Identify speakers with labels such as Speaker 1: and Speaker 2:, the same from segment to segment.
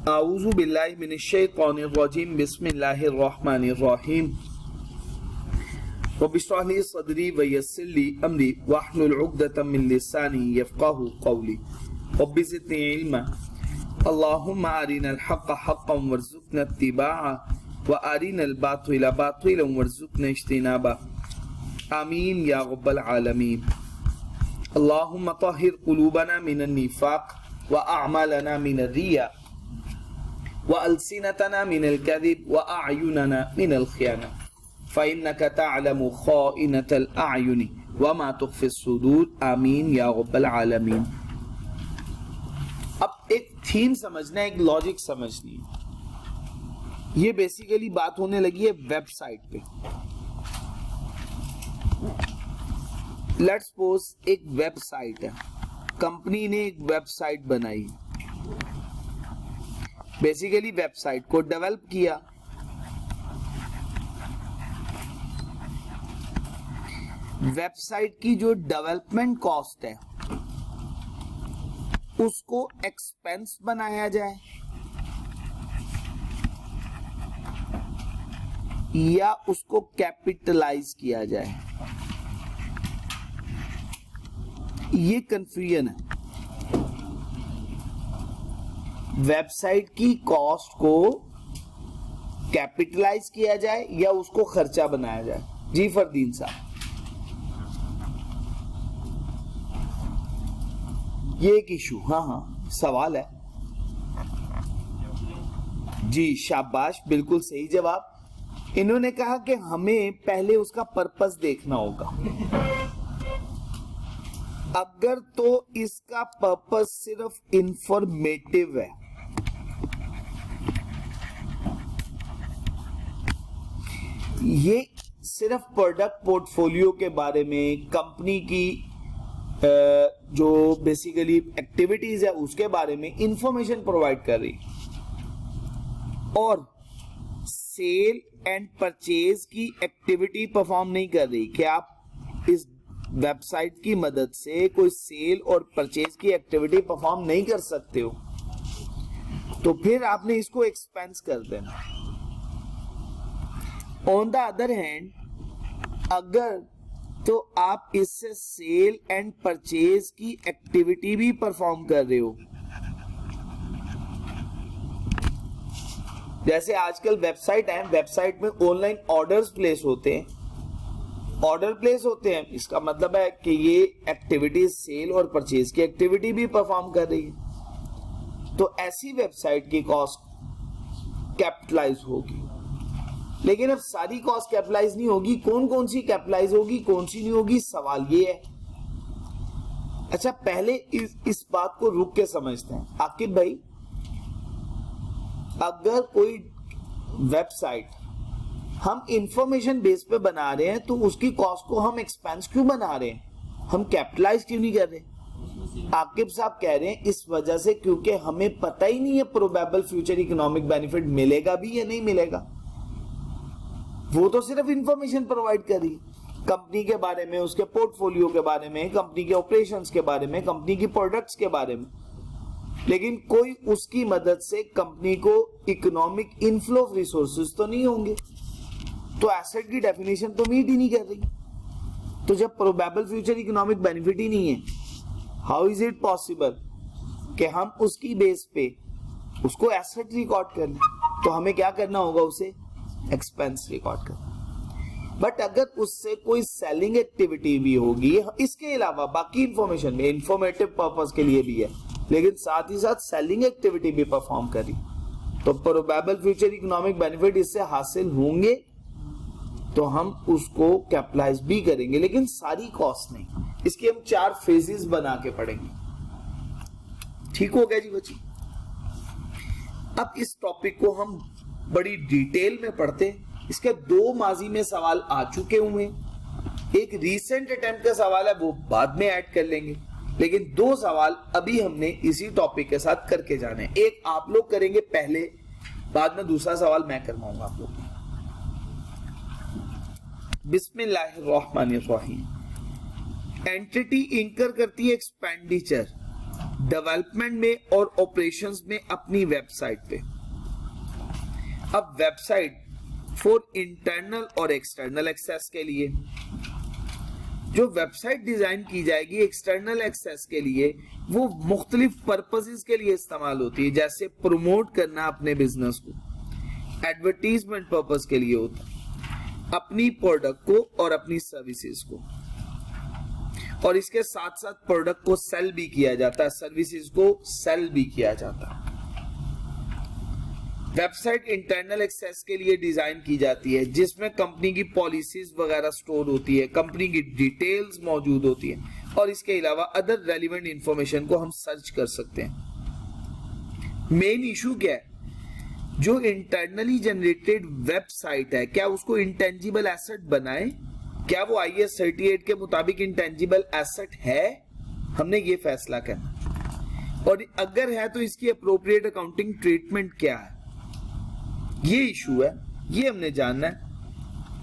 Speaker 1: आऊज़ु बिल्लाहि मिनश्शैतानिर रजीम बिस्मिल्लाहिर रहमानिर रहीम रब्बि इश्रह ली सदरी व यस्सिर ली अमरी वहलुल उक़दतम मिन लिसानी यफ़क़हू क़ौली रब्बि ज़िदनी इल्मा अल्लाहुम्मा अरिनल हक़्क़ हक़्क़न वरज़ुक़ना इत्तिबाअह व अरिनल बातिला बातिलन वरज़ुक़ना इज्तिनाबा आमीन या रब्बल आलमीन। अल्लाहुम्मा तहिर क़ुलूबना मिनन निफ़ाक़ व अअमालना मिनर रिया व अलसिनतना मिनल कज़िब व अअयुनना मिनल ख़ियाना फ़इन्नका तअलमु ख़ाइनतल अयुनि व मा तुख़फ़िस सुदूर आमीन या रब्बल आलमीन। अब एक थीम समझना, एक लॉजिक समझनी है। ये बेसिकली बात होने लगी है वेबसाइट पे। लेट्स सपोज एक वेबसाइट है, कंपनी ने एक वेबसाइट बनाई, बेसिकली वेबसाइट को डेवलप किया, वेबसाइट की जो डेवलपमेंट कॉस्ट है उसको एक्सपेंस बनाया जाए या उसको कैपिटलाइज किया जाए, ये कंफ्यूजन है। वेबसाइट की कॉस्ट को कैपिटलाइज किया जाए या उसको खर्चा बनाया जाए। जी फरदीन साहब, ये एक इशू, हाँ सवाल है जी, शाबाश, बिल्कुल सही जवाब। इन्होंने कहा कि हमें पहले उसका पर्पस देखना होगा। अगर तो इसका पर्पस सिर्फ इंफॉर्मेटिव है, ये सिर्फ प्रोडक्ट पोर्टफोलियो के बारे में, कंपनी की जो बेसिकली एक्टिविटीज है उसके बारे में इंफॉर्मेशन प्रोवाइड कर रही, और सेल एंड परचेज की एक्टिविटी परफॉर्म नहीं कर रही कि आप इस वेबसाइट की मदद से कोई सेल और परचेज की एक्टिविटी परफॉर्म नहीं कर सकते हो, तो फिर आपने इसको एक्सपेंस कर देना। ऑन द अदर हैंड, अगर तो आप इससे सेल एंड परचेज की एक्टिविटी भी परफॉर्म कर रहे हो, जैसे आजकल वेबसाइट है, वेबसाइट में ऑनलाइन ऑर्डर्स प्लेस होते हैं, ऑर्डर प्लेस होते हैं, इसका मतलब है कि ये एक्टिविटीज सेल और परचेज की एक्टिविटी भी परफॉर्म कर रही है, तो ऐसी वेबसाइट की कॉस्ट कैपिटलाइज होगी। लेकिन अब सारी कॉस्ट कैपिटलाइज नहीं होगी, कौन कौन सी कैपिटलाइज होगी, कौन सी नहीं होगी, सवाल ये है। अच्छा, पहले इस बात को रुक के समझते हैं। आकिब भाई, अगर कोई वेबसाइट हम इंफॉर्मेशन बेस पे बना रहे हैं तो उसकी कॉस्ट को हम एक्सपेंस क्यों बना रहे हैं, हम कैपिटलाइज क्यों नहीं कर रहे? आकिब साहब कह रहे हैं इस वजह से क्योंकि हमें पता ही नहीं है प्रोबेबल फ्यूचर इकोनॉमिक बेनिफिट मिलेगा भी या नहीं मिलेगा। वो तो सिर्फ इंफॉर्मेशन प्रोवाइड कर रही है कंपनी के बारे में, उसके पोर्टफोलियो के बारे में, कंपनी के ऑपरेशंस के बारे में, कंपनी की प्रोडक्ट्स के बारे में, लेकिन कोई उसकी मदद से कंपनी को इकोनॉमिक इनफ्लो ऑफ रिसोर्सेज तो नहीं होंगे, तो एसेट की डेफिनेशन तो मीट ही नहीं कर रही। तो जब प्रोबेबल फ्यूचर इकोनॉमिक बेनिफिट ही नहीं है, हाउ इज इट पॉसिबल कि हम उसकी बेस पे उसको एसेट रिकॉर्ड कर लें? तो हमें क्या करना होगा, उसे एक्सपेंस रिकॉर्ड करना। बट अगर उससे कोई सेलिंग एक्टिविटी भी होगी, इसके अलावा बाकी इंफॉर्मेशन में इंफॉर्मेटिव पर्पस के लिए भी है, लेकिन साथ ही साथ सेलिंग एक्टिविटी भी परफॉर्म करी, तो प्रोबेबल फ्यूचर इकोनॉमिक बेनिफिट इससे हासिल होंगे, तो हम उसको कैपिटलाइज भी करेंगे, लेकिन सारी कॉस्ट नहीं। इसके हम 4 फेजेस बना के पढ़ेंगे। ठीक हो गया जी बच्ची? अब इस टॉपिक को हम बड़ी डिटेल में पढ़ते हैं। इसके 2 माजी में सवाल आ चुके हुए, एक रीसेंट अटेम्प्ट का सवाल है, वो बाद में ऐड कर लेंगे, लेकिन 2 सवाल अभी हमने इसी टॉपिक के साथ करके जाने। एक आप लोग करेंगे पहले, बाद में दूसरा सवाल मैं करवाऊंगा आप लोग। बिस्मिल्लाहिर्रहमानिर्रहीम। एंटिटी इंकर करती है एक्सपेंडिचर डेवलपमेंट में और ऑपरेशंस में अपनी वेबसाइट पे। अब वेबसाइट फॉर इंटरनल और एक्सटर्नल एक्सेस के लिए, जो वेबसाइट डिजाइन की जाएगी एक्सटर्नल एक्सेस के लिए, वो मुख्तलिफ पर्पसेस के लिए इस्तेमाल होती है, जैसे प्रमोट करना अपने बिजनेस को, एडवर्टीजमेंट पर्पस के लिए होता है, अपनी प्रोडक्ट को और अपनी सर्विसेज को, और इसके साथ साथ प्रोडक्ट को सेल भी किया जाता है, सर्विसेज को सेल भी किया जाता है। वेबसाइट इंटरनल एक्सेस के लिए डिजाइन की जाती है, जिसमें कंपनी की पॉलिसीज वगैरह स्टोर होती है, कंपनी की डिटेल्स मौजूद होती है, और इसके अलावा अदर रेलिवेंट इंफॉर्मेशन को हम सर्च कर सकते हैं। मेन इशू क्या है, जो इंटरनली जनरेटेड वेबसाइट है, क्या उसको इंटेंजिबल एसेट बनाए? क्या वो IS 38 के मुताबिक इंटेंजिबल एसेट है? हमने ये फैसला करना, और अगर है तो इसकी अप्रोप्रिएट अकाउंटिंग ट्रीटमेंट क्या है, ये इशू है, ये हमने जानना है।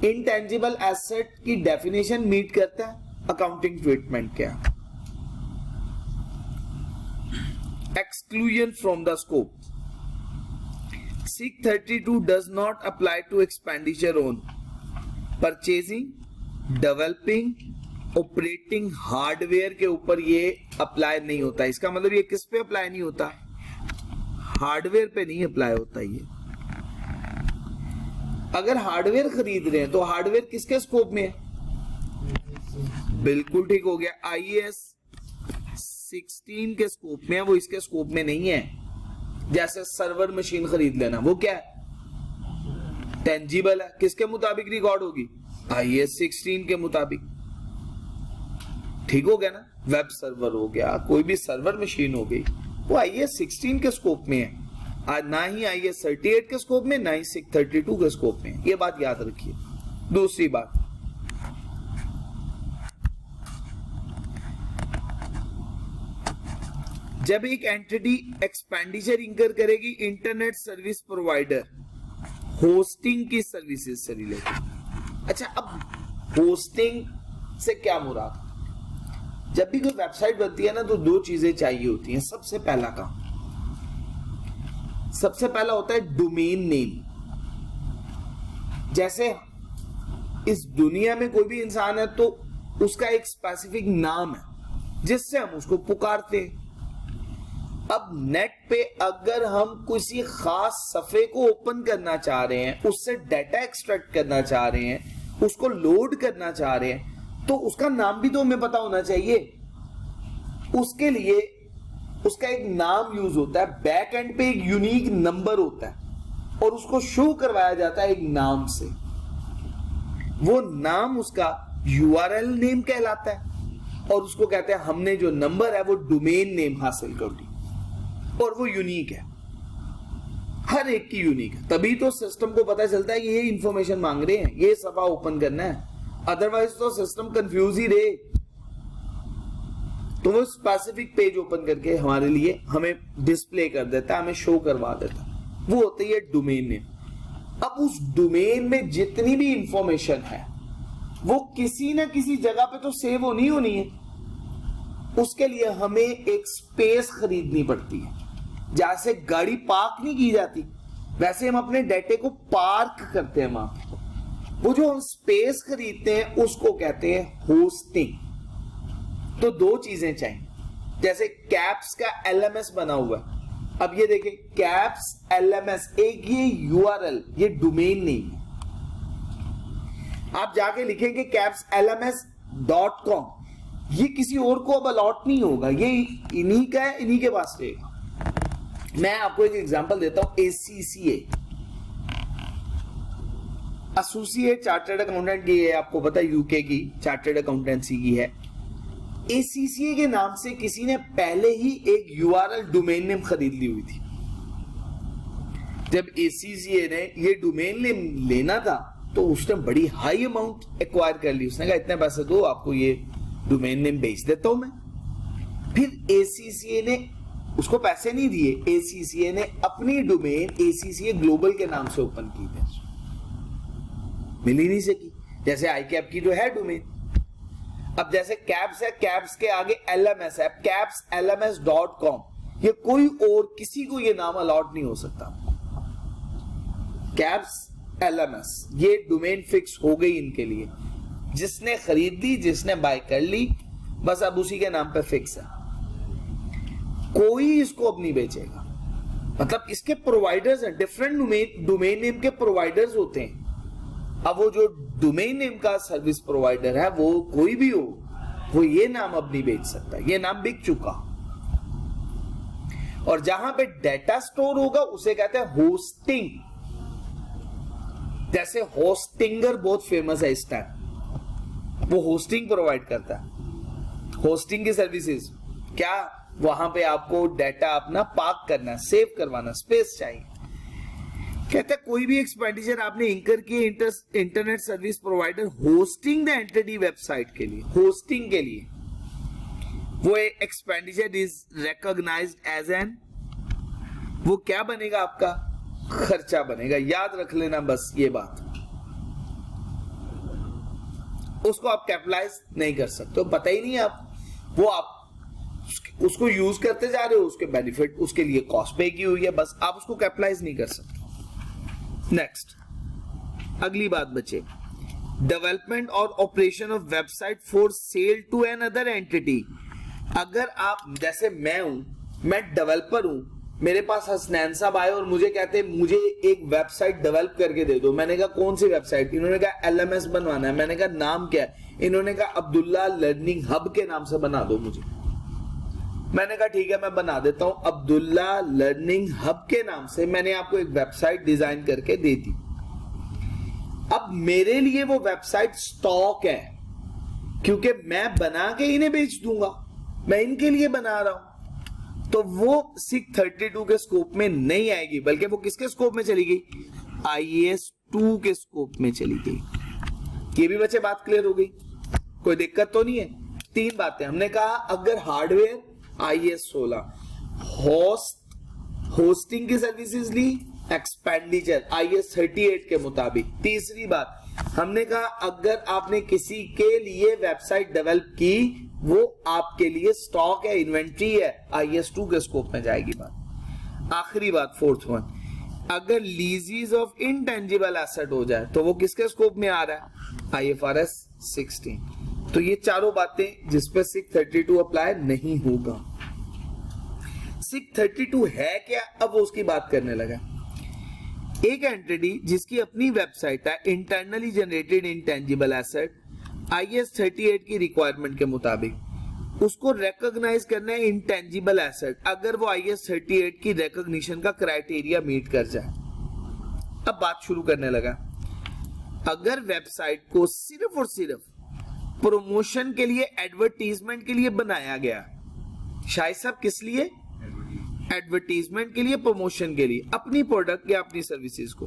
Speaker 1: इंटेंजिबल एसेट की डेफिनेशन मीट करता है, अकाउंटिंग ट्रीटमेंट क्या है। Exclusion from the scope, SIC 32 does not apply to expenditure on purchasing, developing, operating hardware के ऊपर ये अप्लाई नहीं होता। इसका मतलब ये किस पे अप्लाई नहीं होता? हार्डवेयर पे नहीं अप्लाई होता ये। अगर हार्डवेयर खरीद रहे हैं तो हार्डवेयर किसके स्कोप में है? बिल्कुल ठीक हो गया, IAS 16 के स्कोप में है, वो इसके स्कोप में नहीं है। जैसे सर्वर मशीन खरीद लेना, वो क्या है? टेंजिबल है, किसके मुताबिक रिकॉर्ड होगी? IAS 16 के मुताबिक। ठीक हो गया ना? वेब सर्वर हो गया, कोई भी सर्वर मशीन हो गई, वो IAS 16 के स्कोप में है, ना ही IAS 38 के स्कोप में, ना ही SIC 32 के स्कोप में। ये बात याद रखिए। दूसरी बात, जब एक एंटिटी एक्सपेंडिचर इंकर करेगी इंटरनेट सर्विस प्रोवाइडर होस्टिंग की सर्विसेज से रिलेटेड। अच्छा, अब होस्टिंग से क्या मुराद? जब भी कोई वेबसाइट बनती है ना, तो दो चीजें चाहिए होती हैं। सबसे पहला होता है डोमेन नेम। जैसे इस दुनिया में कोई भी इंसान है तो उसका एक स्पेसिफिक नाम है जिससे हम उसको पुकारते हैं। अब नेट पे अगर हम किसी खास सफे को ओपन करना चाह रहे हैं, उससे डाटा एक्सट्रैक्ट करना चाह रहे हैं, उसको लोड करना चाह रहे हैं, तो उसका नाम भी तो हमें पता होना चाहिए। उसके लिए उसका एक नाम यूज होता है, बैक एंड पे एक यूनिक नंबर होता है और उसको शो करवाया जाता है एक नाम से। वो नाम उसका URL नेम कहलाता है और उसको कहते हैं हमने जो नंबर है वो डोमेन नेम हासिल कर ली और वो यूनिक है, हर एक की यूनिक है। तभी तो सिस्टम को पता चलता है कि ये इंफॉर्मेशन मांग रहे हैं, ये सफा ओपन करना है, अदरवाइज तो सिस्टम कंफ्यूज ही रहे। तो वो स्पेसिफिक पेज ओपन करके हमारे लिए हमें डिस्प्ले कर देता है, हमें शो करवा देता है। वो होती है डोमेन नेम। अब उस डोमेन में जितनी भी इंफॉर्मेशन है वो किसी ना किसी जगह पे तो सेव होनी है। उसके लिए हमें एक स्पेस खरीदनी पड़ती है। जैसे गाड़ी पार्क नहीं की जाती, वैसे हम अपने डाटे को पार्क करते हैं वहां पे। वो जो हम स्पेस खरीदते हैं उसको कहते हैं होस्टिंग। तो दो चीजें चाहिए। जैसे कैप्स का LMS बना हुआ है, अब ये देखिए कैप्स LMS, एक ये URL, ये डोमेन नेम है। आप जाके लिखेंगे capsLMS.com, ये किसी और को अब अलॉट नहीं होगा, ये इन्हीं का है, इन्हीं के पास रहेगा। मैं आपको एक एग्जांपल देता हूं। ACCA, एसोसिएट चार्टर्ड अकाउंटेंट की है, आपको पता है यूके की चार्टर्ड अकाउंटेंसी की है। ACCA के नाम से किसी ने पहले ही एक URL डोमेन नेम खरीद ली हुई थी। जब ACCA ने ये डोमेन नेम लेना था तो उसने बड़ी हाई अमाउंट एक्वायर कर ली। उसने कहा इतने पैसे दो, आपको ये डोमेन नेम बेच देता हूं मैं। फिर ACCA ने उसको पैसे नहीं दिए, ACCA ने अपनी डोमेन ACCA ग्लोबल के नाम से ओपन की थी, मिल ही नहीं सकी। जैसे ICAP की जो है डोमेन, अब जैसे कैप्स है, कैप्स के आगे LMS है, capslms.com, ये कोई और किसी को ये नाम अलॉट नहीं हो सकता। कैप्स LMS ये डोमेन फिक्स हो गई इनके लिए, जिसने खरीद ली, जिसने बाय कर ली, बस अब उसी के नाम पे फिक्स है, कोई इसको अब नहीं बेचेगा। मतलब इसके प्रोवाइडर्स हैं, डिफरेंट डोमेन नेम के प्रोवाइडर्स होते हैं। अब वो जो डोमेन नेम का सर्विस प्रोवाइडर है, वो कोई भी हो, वो ये नाम अब नहीं बेच सकता, ये नाम बिक चुका। और जहां पे डेटा स्टोर होगा उसे कहते हैं होस्टिंग। जैसे होस्टिंगर बहुत फेमस है इस टाइम, वो होस्टिंग प्रोवाइड करता है, होस्टिंग की सर्विसेज। क्या वहां पे आपको डेटा अपना पार्क करना, सेव करवाना, स्पेस चाहिए। कहते हैं कोई भी एक्सपेंडिचर आपने इंकर किए internet service provider hosting the entity website के लिए, होस्टिंग के लिए, वो expenditure is recognised as an, वो क्या बनेगा, आपका खर्चा बनेगा। याद रख लेना बस ये बात, उसको आप कैपिटलाइज नहीं कर सकते, पता ही नहीं है आप, वो आप उसको यूज करते जा रहे हो, उसके बेनिफिट, उसके लिए कॉस्ट पे की हुई है, बस आप उसको कैपिटलाइज नहीं कर सकते। नेक्स्ट, अगली बात बचे, डेवलपमेंट और operation of website for sale to another entity. अगर आप, जैसे मैं हूं, मैं डेवलपर हूं, मेरे पास हसनैन साहब आए और मुझे कहते हैं मुझे एक वेबसाइट डेवलप करके दे दो। मैंने कहा कौन सी वेबसाइट? इन्होंने कहा LMS बनवाना है। मैंने कहा नाम क्या है? इन्होंने कहा अब्दुल्ला लर्निंग हब के नाम से बना दो मुझे। मैंने कहा ठीक है मैं बना देता हूं, अब्दुल्ला लर्निंग हब के नाम से मैंने आपको एक वेबसाइट डिजाइन करके दे दी। अब मेरे लिए वो वेबसाइट स्टॉक है, क्योंकि मैं बना के इन्हें बेच दूंगा, मैं इनके लिए बना रहा हूं, तो वो 632 के स्कोप में नहीं आएगी, बल्कि वो किसके स्कोप में चली गई? IAS 2 के स्कोप में चली गई। ये भी बच्चे बात क्लियर हो गई, कोई दिक्कत तो नहीं है? 3 बातें हमने कहा, अगर हार्डवेयर IAS 16, होस्टिंग की सर्विसेज ली, एक्सपेंडिचर IAS 38 के मुताबिक। तीसरी बात हमने कहा, अगर आपने किसी के लिए वेबसाइट डेवलप की, वो आपके लिए स्टॉक है, इन्वेंट्री है, IAS 2 के स्कोप में जाएगी बात। आखिरी बात, 4th वन, अगर लीजेस ऑफ इंटेंजिबल एसेट हो जाए तो वो किसके स्कोप में आ रहा है? IFRS 16। तो ये चारों बातें जिसपे 632 अप्लाई नहीं होगा। 632 है क्या? अब वो उसकी बात करने लगा। एक एंटिटी जिसकी अपनी वेबसाइट है, internally generated intangible asset, IAS 38 की रिक्वायरमेंट के मुताबिक उसको रिकॉग्नाइज करना है इंटेंजिबल एसेट, अगर वो IAS 38 की रिकॉग्निशन का क्राइटेरिया मीट कर जाए। अब बात शुरू करने लगा, अगर वेबसाइट को सिर्फ और सिर्फ प्रमोशन के लिए, एडवर्टीजमेंट के लिए बनाया गया, शायद साहब किस लिए? एडवर्टीजमेंट के लिए, प्रमोशन के लिए, अपनी प्रोडक्ट या अपनी सर्विसेज को,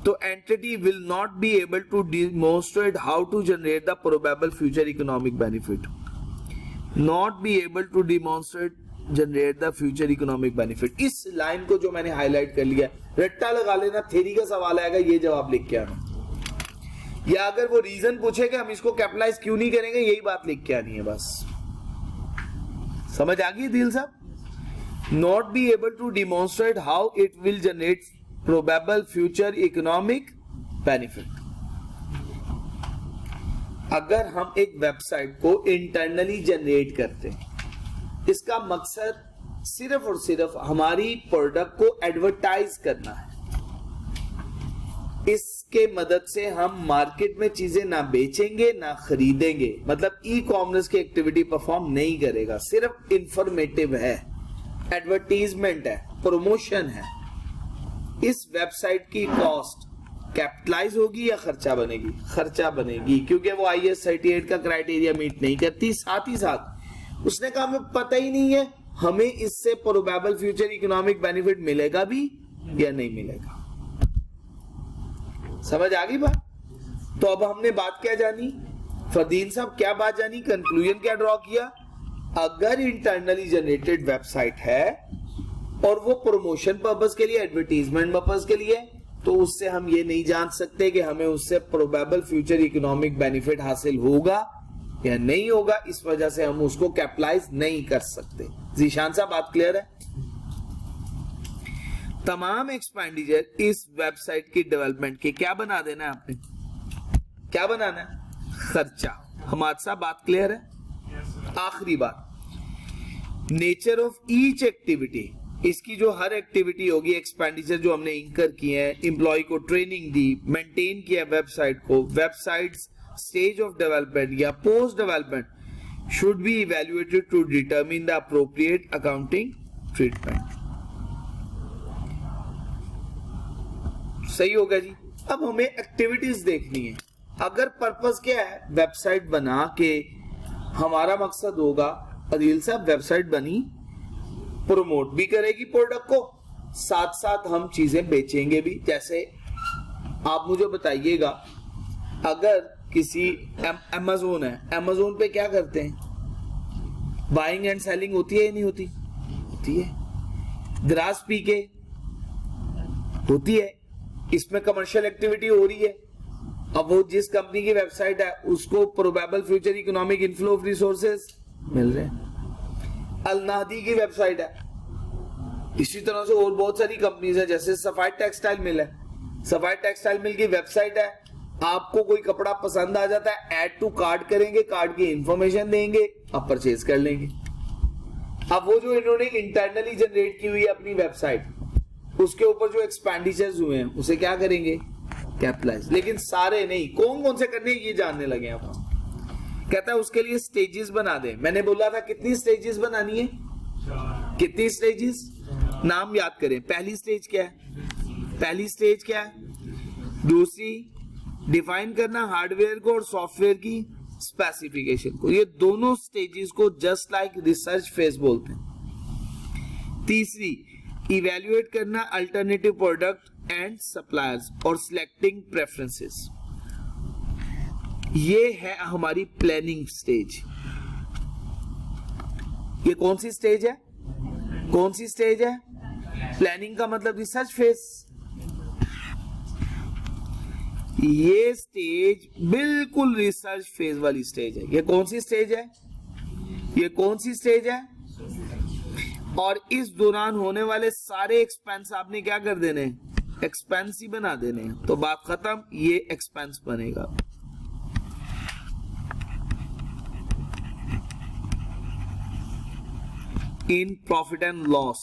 Speaker 1: तो entity will not be able to demonstrate how to generate the probable future economic benefit. Not be able to demonstrate generate the future economic benefit. इस लाइन को जो मैंने हाईलाइट कर लिया, रट्टा लगा लेना, थ्योरी का सवाल आएगा, ये जवाब लिख के आना, या अगर वो रीजन पूछे कि हम इसको कैपिटलाइज क्यों नहीं करेंगे, यही बात लिख के आनी है बस। समझ आ गई दिल साहब? Not be able to demonstrate how it will generate probable future economic benefit. अगर हम एक वेबसाइट को इंटरनली जनरेट करते हैं, इसका मकसद सिर्फ और सिर्फ हमारी प्रोडक्ट को एडवर्टाइज करना है, इसके मदद से हम मार्केट में चीजें ना बेचेंगे ना खरीदेंगे, मतलब ई कॉमर्स की एक्टिविटी परफॉर्म नहीं करेगा, सिर्फ इंफॉर्मेटिव है, एडवर्टीजमेंट है, प्रमोशन है। इस वेबसाइट की कॉस्ट कैपिटलाइज होगी या खर्चा बनेगी? खर्चा बनेगी, क्योंकि वो IAS 38 का क्राइटेरिया मीट नहीं करती। साथ ही साथ उसने कहा हमें पता ही नहीं है हमें इससे प्रोबेबल फ्यूचर इकोनॉमिक बेनिफिट मिलेगा भी या नहीं मिलेगा। समझ आ गई बात? तो अब हमने बात क्या जानी? फरदीन साहब क्या बात जानी? कंक्लूजन क्या ड्रॉ किया? अगर इंटरनली जनरेटेड वेबसाइट है और वो प्रमोशन पर्पस के लिए, एडवर्टीजमेंट पर्पस के लिए, तो उससे हम ये नहीं जान सकते कि हमें उससे प्रोबेबल फ्यूचर इकोनॉमिक बेनिफिट हासिल होगा या नहीं होगा, इस वजह से हम उसको कैपिटलाइज नहीं कर सकते। जीशान साहब बात क्लियर है? तमाम एक्सपेंडिचर इस वेबसाइट की डेवलपमेंट के क्या बना देना है आपने? क्या बनाना है? खर्चा। हमारे साथ बात क्लियर है? आखिरी बात, नेचर ऑफ ईच एक्टिविटी, इसकी जो हर एक्टिविटी होगी, एक्सपेंडिचर जो हमने इंकर किए हैं, एम्प्लॉय को ट्रेनिंग दी, मेंटेन किया वेबसाइट को, वेबसाइट स्टेज ऑफ डेवलपमेंट या post development should be evaluated to determine the appropriate accounting treatment. सही होगा जी। अब हमें एक्टिविटीज देखनी है। अगर पर्पस क्या है, वेबसाइट बना के हमारा मकसद होगा अदील साहब वेबसाइट बनी, प्रमोट भी करेगी प्रोडक्ट को, साथ साथ हम चीजें बेचेंगे भी। जैसे आप मुझे बताइएगा, अगर किसी अमेज़न है, अमेज़न पे क्या करते हैं? बाइंग एंड सेलिंग होती है या नहीं होती? होती है। ग्रास पी के होती है, इसमें कमर्शियल एक्टिविटी हो रही है। अब वो जिस कंपनी की वेबसाइट है उसको probable future economic inflow of resources मिल रहे हैं। अलनादी की वेबसाइट है, इसी तरह से और बहुत सारी कंपनीज है, जैसे सफाई टेक्सटाइल मिल है। सफाई टेक्सटाइल मिल की वेबसाइट है, आपको कोई कपड़ा पसंद आ जाता है, ऐड टू कार्ट करेंगे, कार्ड की इंफॉर्मेशन देंगे, आप परचेज कर लेंगे। अब वो जो इन्होंने इंटरनली जनरेट की हुई है अपनी वेबसाइट, उसके ऊपर जो एक्सपेंडिचर्स हुए हैं उसे क्या करेंगे? कैपिटलाइज। लेकिन सारे नहीं, कौन कौन से करने ये जानने लगे अब हम। कहता है उसके लिए स्टेजेस बना दे। मैंने बोला था कितनी स्टेजेस बनानी है? कितनी स्टेजेस? नाम याद करें। पहली स्टेज क्या है? पहली स्टेज क्या है? दूसरी डिफाइन करना हार्डवेयर को और सॉफ्टवेयर की स्पेसिफिकेशन को। ये दोनों स्टेजेस को जस्ट लाइक रिसर्च फेज बोलते हैं। तीसरी इवेल्युएट करना अल्टरनेटिव प्रोडक्ट एंड सप्लायर्स और सिलेक्टिंग प्रेफरेंसेस। ये है हमारी प्लानिंग स्टेज। ये कौन सी स्टेज है? कौन सी स्टेज है? प्लानिंग का मतलब रिसर्च फेज। ये स्टेज बिल्कुल रिसर्च फेज वाली स्टेज है। ये कौन सी स्टेज है? ये कौन सी स्टेज है? और इस दौरान होने वाले सारे एक्सपेंस आपने क्या कर देने? एक्सपेंस ही बना देने। तो बात खत्म, ये एक्सपेंस बनेगा। In profit and loss.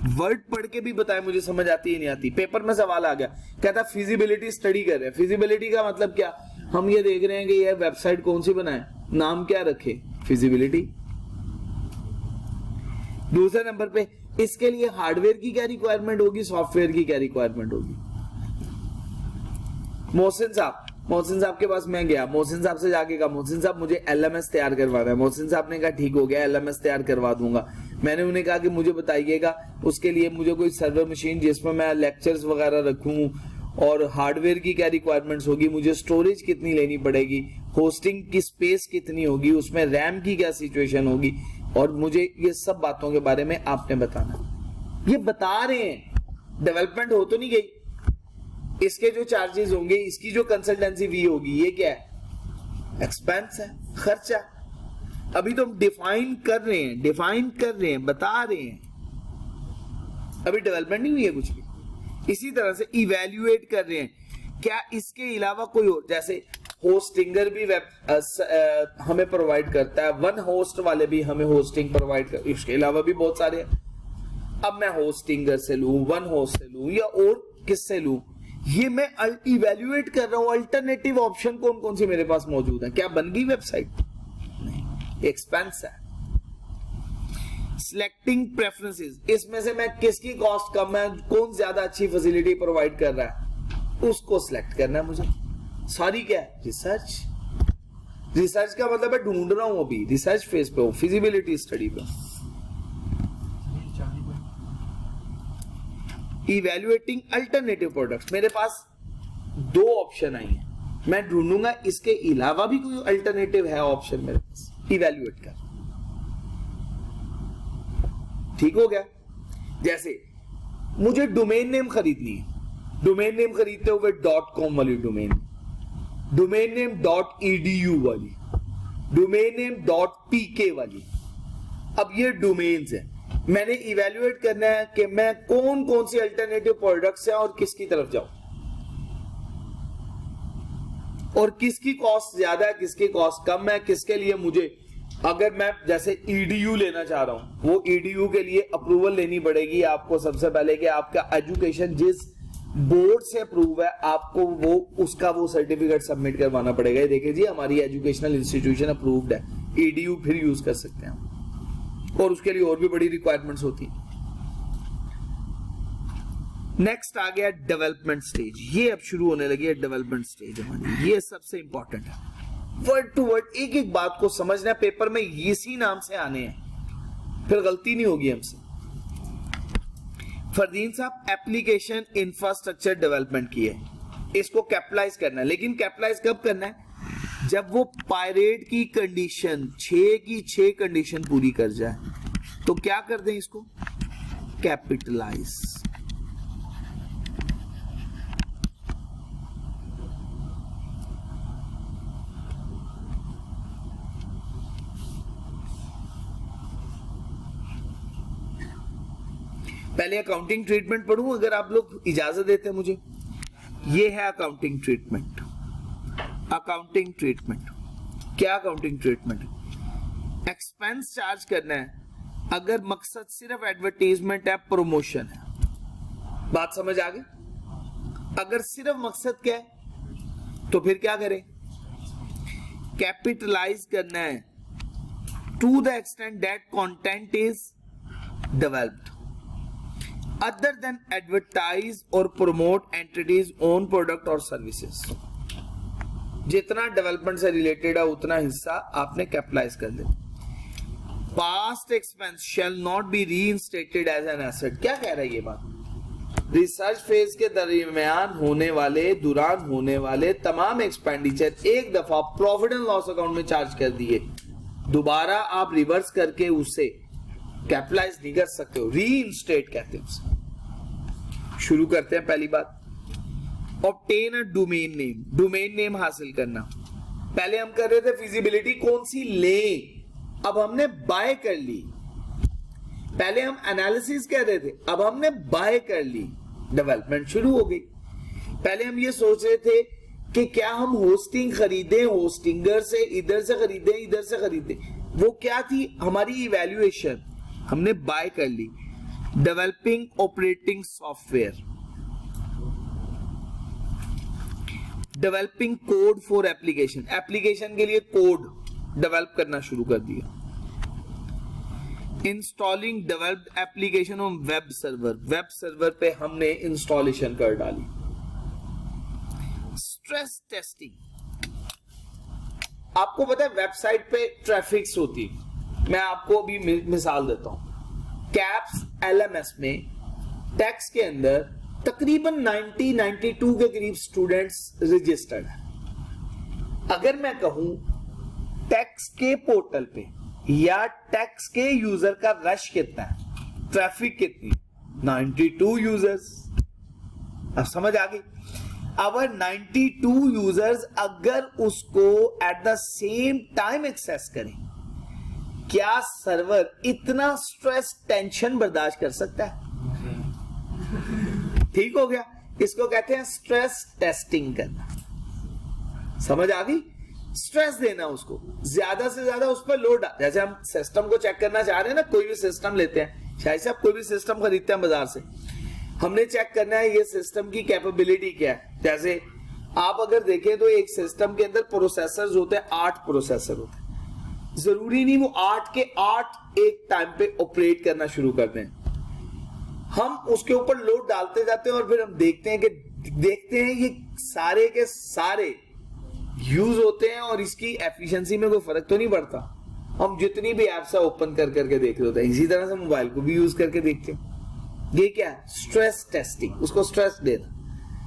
Speaker 1: Word पढ़ के भी बताए, मुझे समझ आती है नहीं आती। पेपर में सवाल आ गया, कहता फिजिबिलिटी स्टडी कर रहे हैं। फिजिबिलिटी का मतलब क्या? हम ये देख रहे हैं कि ये वेबसाइट कौन सी बनाए, नाम क्या रखे? फिजिबिलिटी। दूसरे नंबर पे इसके लिए हार्डवेयर की क्या रिक्वायरमेंट होगी, सॉफ्टवेयर की क्या रिक्वायरमेंट होगी। मोहसिन साहब के पास मैं गया, मोहसिन साहब से जाके कहा मोहसिन साहब मुझे एलएमएस तैयार करवाना है। मोहसिन साहब ने कहा ठीक हो गया, एलएमएस तैयार करवा दूंगा। मैंने उन्हें कहा कि मुझे बताइएगा उसके लिए मुझे कोई सर्वर मशीन जिसमें मैं लेक्चर्स वगैरह रखूं, और हार्डवेयर की क्या रिक्वायरमेंट्स होगी, मुझे स्टोरेज कितनी लेनी पड़ेगी, होस्टिंग की स्पेस कितनी होगी, उसमें रैम की क्या सिचुएशन होगी, और मुझे ये सब बातों के बारे में आपने बताना। ये बता रहे हैं, डेवलपमेंट हो तो नहीं गई। इसके जो चार्जेस होंगे, इसकी जो कंसल्टेंसी फी होगी, ये क्या है? एक्सपेंस है, खर्चा। अभी तो हम डिफाइन कर रहे हैं, बता रहे हैं, अभी डेवलपमेंट नहीं हुई है कुछ भी। इसी तरह से इवैल्यूएट कर रहे हैं क्या इसके अलावा कोई और, जैसे होस्टिंगर भी हमें प्रोवाइड करता है, वन होस्ट वाले भी हमें होस्टिंग प्रोवाइड कर, इसके अलावा भी बहुत सारे हैं। अब मैं होस्टिंगर से लूं, वन होस्ट से लूं, या और किससे लूं, ये मैं इवैल्यूएट कर रहा हूं। अल्टरनेटिव ऑप्शन कौन कौन सी मेरे पास मौजूद है। क्या बन गई वेबसाइट? नहीं, एक्सपेंस है। सिलेक्टिंग प्रेफरेंसेस, इसमें से मैं किसकी कॉस्ट कम है, कौन ज्यादा अच्छी फैसिलिटी प्रोवाइड कर रहा है, उसको सिलेक्ट करना है मुझे। सॉरी क्या है? रिसर्च का मतलब है ढूंढ रहा हूं, अभी रिसर्च फेज पे हूं, फिजिबिलिटी स्टडी पे। इवैल्यूएटिंग अल्टरनेटिव प्रोडक्ट्स, मेरे पास दो ऑप्शन आई है, मैं ढूंढूंगा इसके अलावा भी कोई अल्टरनेटिव है ऑप्शन मेरे पास, इवैल्यूएट कर। ठीक हो गया। जैसे मुझे डोमेन नेम खरीदनी है, डोमेन नेम खरीदते हुए .com वाली डोमेन नेम .edu वाली, डोमेन नेम .pk वाली। अब ये डोमेन्स है, मैंने इवेल्युएट करना है कि मैं कौन कौन सी अल्टरनेटिव प्रोडक्ट्स हैं और किसकी तरफ जाऊं, और किसकी कॉस्ट ज्यादा है, किसकी कॉस्ट कम है, किसके लिए मुझे, अगर मैं जैसे EDU लेना चाह रहा हूं, वो EDU के लिए अप्रूवल लेनी पड़ेगी आपको सबसे पहले कि आपका एजुकेशन जिस बोर्ड से अप्रूव है, आपको वो उसका वो सर्टिफिकेट सबमिट करवाना पड़ेगा। देखिए जी, हमारी एजुकेशनल इंस्टीट्यूशन अप्रूव्ड है, EDU फिर यूज कर सकते हैं, और उसके लिए और भी बड़ी रिक्वायरमेंट्स होती है। नेक्स्ट आ गया डेवलपमेंट स्टेज। ये अब शुरू होने लगी है डेवलपमेंट स्टेज हमारी, ये सबसे इंपॉर्टेंट है। वर्ड टू वर्ड एक एक बात को समझना, पेपर में इसी नाम से आने हैं, फिर गलती नहीं होगी हमसे। फरदीन साहब एप्लीकेशन इंफ्रास्ट्रक्चर डेवलपमेंट की है, इसको कैपिटलाइज करना है, लेकिन कैपिटलाइज कब करना है? जब वो पायरेट की कंडीशन 6 की 6 कंडीशन पूरी कर जाए, तो क्या कर दें इसको? कैपिटलाइज। पहले अकाउंटिंग ट्रीटमेंट पढ़ूं अगर आप लोग इजाजत देते हैं मुझे। ये है अकाउंटिंग ट्रीटमेंट। अकाउंटिंग ट्रीटमेंट क्या? अकाउंटिंग ट्रीटमेंट एक्सपेंस चार्ज करना है अगर मकसद सिर्फ एडवर्टीजमेंट है, प्रमोशन है। बात समझ आ गई? अगर सिर्फ मकसद क्या है तो फिर क्या करें? कैपिटलाइज करना है to the extent that content is developed other than advertise or promote entities own product or services। जितना डेवलपमेंट से रिलेटेड है उतना हिस्सा आपने कैपिटलाइज कर दिया। Past expense shall not be reinstated as an asset. क्या कह रहा है ये बात? रिसर्च फेज के दरमियान दौरान होने वाले तमाम एक्सपेंडिचर एक दफा प्रॉफिट एंड लॉस अकाउंट में चार्ज कर दिए, दोबारा आप रिवर्स करके उससे कैपिटलाइज नहीं कर सकते हो, रीइंस्टेट कहते हैं उसे। शुरू करते हैं। पहली बात, obtain a domain name. Domain name हासिल करना। पहले हम कर रहे थे फिजिबिलिटी कौन सी लें, अब हमने बाय कर ली। पहले हम एनालिसिस कर रहे थे, अब हमने बाय कर ली। डेवलपमेंट शुरू हो गई। पहले हम ये सोच रहे थे कि क्या हम होस्टिंग खरीदें, होस्टिंगर से इधर से खरीदें, इधर से खरीदें। वो क्या थी? हमारी इवैल्यूएशन। हमने बाय कर ली। Developing operating software, developing code for application. Application के लिए कोड डेवलप करना शुरू कर दिया। Installing developed application on web server. Web server पे हमने इंस्टॉलेशन कर डाली। Stress testing. आपको पता है वेबसाइट पे ट्रैफिक्स होती है। मैं आपको अभी मिसाल देता हूं। कैप्स LMS में टैक्स के अंदर तकरीबन 92 के करीब स्टूडेंट्स रजिस्टर्ड है। अगर मैं कहूं टैक्स के पोर्टल पे या टैक्स के यूजर का रश कितना है, ट्रैफिक कितनी, 92 यूजर्स। अब समझ आ गई? अब 92 यूजर्स अगर उसको at the same time access करें, क्या सर्वर इतना स्ट्रेस टेंशन बर्दाश्त कर सकता है? ठीक हो गया। इसको कहते हैं स्ट्रेस टेस्टिंग करना। समझ आ गई? स्ट्रेस देना उसको, ज्यादा से ज्यादा उस पर लोड। जैसे हम सिस्टम को चेक करना चाह रहे हैं ना, कोई भी सिस्टम लेते हैं, शायद से आप कोई भी सिस्टम खरीदते हैं बाजार से, हमने चेक करना है ये सिस्टम की कैपेबिलिटी क्या है। जैसे आप अगर देखें तो एक सिस्टम के अंदर प्रोसेसर्स होते हैं, 8 प्रोसेसर होते हैं। जरूरी नहीं वो 8 के 8 एक टाइम पे ऑपरेट करना शुरू कर दें। हम उसके ऊपर लोड डालते जाते हैं और फिर हम देखते हैं ये सारे के सारे यूज होते हैं और इसकी एफिशिएंसी में कोई फर्क तो नहीं पड़ता। हम जितनी भी एप्स ओपन करके देख रहे होते हैं, इसी तरह से मोबाइल को भी यूज करके देखते हैं। ये क्या है? Stress testing. उसको स्ट्रेस देना,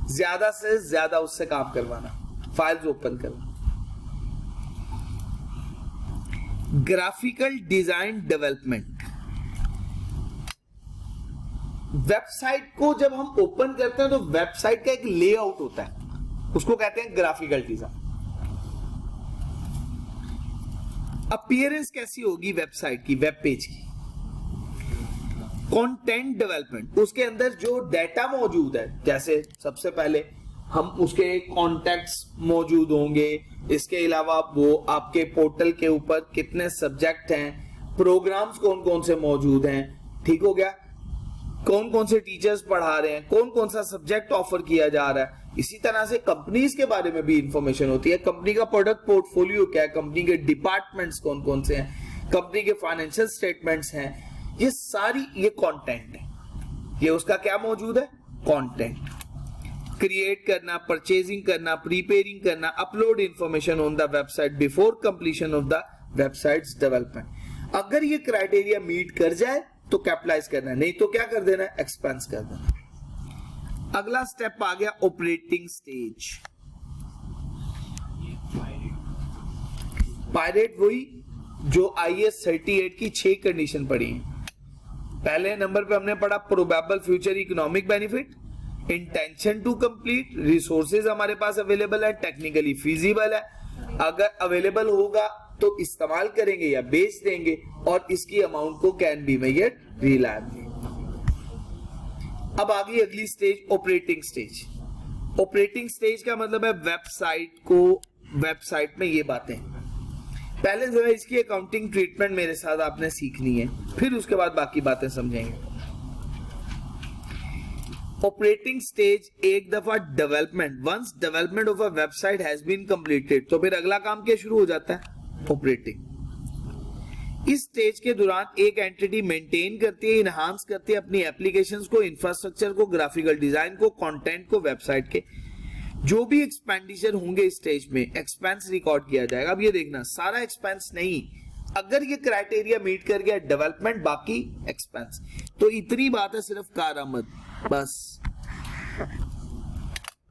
Speaker 1: ज्यादा से ज्यादा उससे काम करवाना, फाइल्स ओपन करना। Graphical design development. वेबसाइट को जब हम ओपन करते हैं तो वेबसाइट का एक लेआउट होता है, उसको कहते हैं ग्राफिकल डिजाइन। अपीयरेंस कैसी होगी वेबसाइट की, वेब पेज की? कंटेंट डेवलपमेंट, उसके अंदर जो डाटा मौजूद है, जैसे सबसे पहले हम उसके कॉन्टैक्ट्स मौजूद होंगे, इसके अलावा वो आपके पोर्टल के ऊपर कितने सब्जेक्ट हैं, प्रोग्राम्स कौन कौन से मौजूद हैं, ठीक हो गया, कौन कौन से टीचर्स पढ़ा रहे हैं, कौन कौन सा सब्जेक्ट ऑफर किया जा रहा है। इसी तरह से कंपनीज के बारे में भी इंफॉर्मेशन होती है, कंपनी का प्रोडक्ट पोर्टफोलियो क्या है, कंपनी के डिपार्टमेंट्स कौन कौन से हैं, कंपनी के फाइनेंशियल स्टेटमेंट्स हैं, ये सारी ये कंटेंट है, ये उसका क्या मौजूद है, कंटेंट। क्रिएट करना, परचेजिंग करना, प्रीपेयरिंग करना, upload information on the website before completion of the websites development. अगर ये क्राइटेरिया मीट कर जाए तो कैपिटलाइज करना है, नहीं तो क्या कर देना है, एक्सपेंस कर देना। अगला स्टेप आ गया ऑपरेटिंग स्टेज। पायरेट वही जो IAS 38 की 6 कंडीशन पढ़ी है। पहले नंबर पे हमने पढ़ा probable future economic benefit, intention to complete, resources हमारे पास अवेलेबल है, टेक्निकली फीजिबल है, अगर अवेलेबल होगा तो इस्तेमाल करेंगे या बेच देंगे, और इसकी अमाउंट को कैन बी मेजर्ड रिलायबली। अब आ गई अगली stage, operating stage. Operating stage का मतलब है वेबसाइट में ये बातें पहले जो है इसकी अकाउंटिंग ट्रीटमेंट मेरे साथ आपने सीखनी है, फिर उसके बाद बाकी बातें समझेंगे। ऑपरेटिंग स्टेज एक दफा development, once development of a website has been completed, तो फिर अगला काम क्या शुरू हो जाता है, ऑपरेटिंग। इस स्टेज के दौरान एक एंटिटी मेंटेन करती है, इनहांस करती है अपनी एप्लीकेशंस को, इंफ्रास्ट्रक्चर को, ग्राफिकल डिजाइन को, कंटेंट को, वेबसाइट के जो भी एक्सपेंडिचर होंगे इस स्टेज में एक्सपेंस रिकॉर्ड किया जाएगा। अब ये देखना, सारा एक्सपेंस नहीं, अगर ये क्राइटेरिया मीट कर गया डेवलपमेंट, बाकी एक्सपेंस। तो इतनी बात है सिर्फ कारआमद, बस